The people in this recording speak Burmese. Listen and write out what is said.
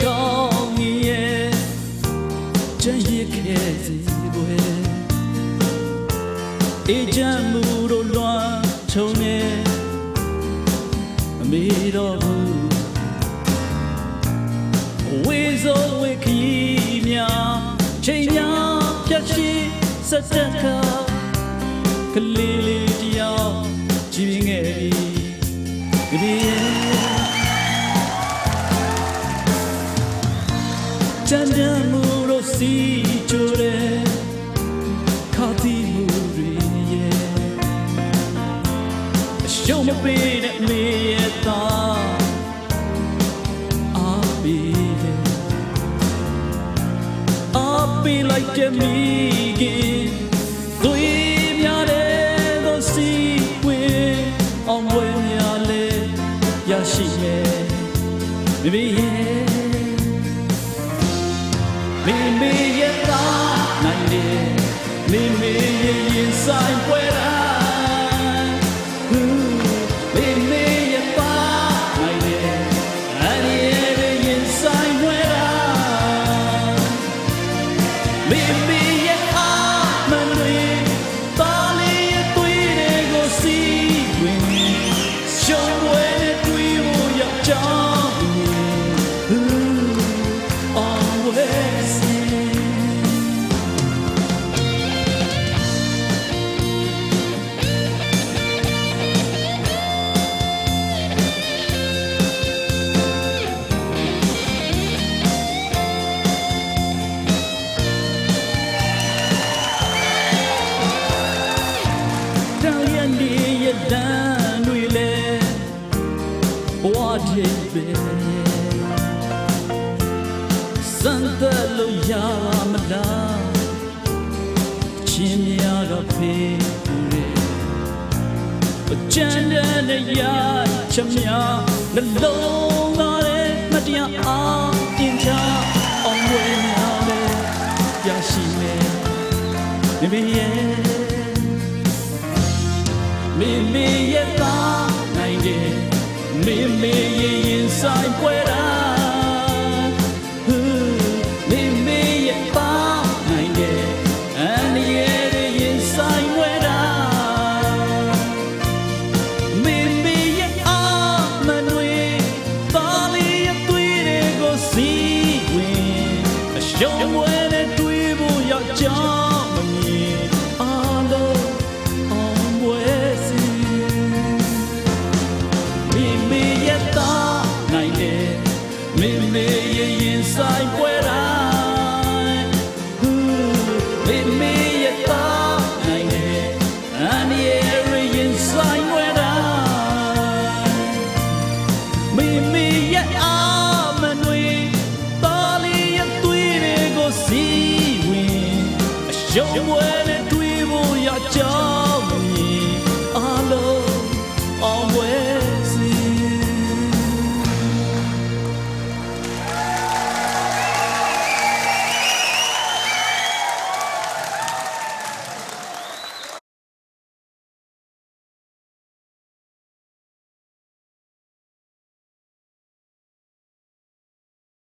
ကောင်းရဲ့ချမ်းရခဲ့စီပွဲအေးချမ်းမှုတို့လွှမ်းခြုံနေမမေ့တော့ဘူးဝေစိုးဝေခရီးများချိန်များဖြတ်ရှိစက်တက်ကကလေးလေးတယောက်ကြည့်ငယ်ပြီချမ်းသာမှုတို့စီချိုးတယ်ခါတီမှုတွေရဲ့အရှုံးမပေးတဲ့မေရဲ့သားအားပေးလိုက်တဲ့မိခင်သွေးများတဲ့သောစီဝင်အောင်ဝဲများလဲရရှိမယ်မိမိရဲ့မိမိရဲ့သားနိုင်တယ်မိမိရဲ့ရင်ဆိုင်ပွဲတာမိမိရဲ့သားနိုင်တယ်အဲ့ဒီရဲ့ရင်ဆိုင်ပွဲတာမိမိရဲ့အားမန်တွေသားလေးရဲ့သွေးတွေကိုစီးဝင်ရှုံးဝဲနဲ့တွေ့ဖို့ရောက်ချောင်းစံသက်လို့ရမလားချင်းများတော့ဖေးတယ်ကြမ်းတဲ့ရချမ်းများနှလုံးသားရဲ့မတရားအားတင်ချအောင်ဝဲများလဲရရှိမယ်မိမိရဲ့